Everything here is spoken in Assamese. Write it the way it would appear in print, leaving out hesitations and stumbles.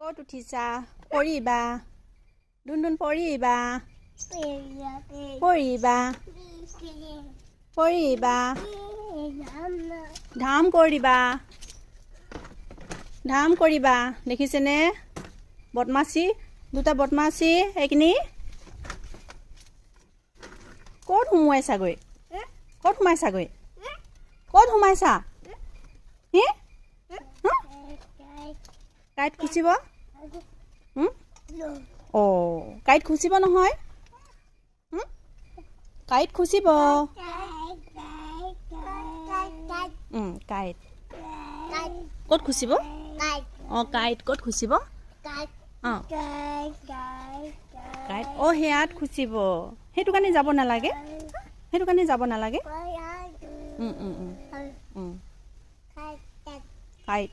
ক'ত উঠিছা? পৰিবা। দুনদুন পৰিবা। পৰিবা। পৰিবা। ধাম কৰিবা। ধাম কৰিবা। দেখিছেনে? বদমাছি, দুটা বদমাছি এইখিনি। ক'ত সোমোৱাইছাগৈ? ক'ত সোমাইছাগৈ? ক'ত সোমাইছা? কাঁইট খুচিব? কাঁইট খুচিব নহয়। কাঁইট খুচিব। কাঁইট ক'ত খুচিব? কাঁইট ক'ত খুচিব? কাঁইট সেয়াত খুচিব। সেইটো কাৰণে যাব নালাগে। সেইটো কাৰণে যাব নালাগে। কাঁইট কাঁইট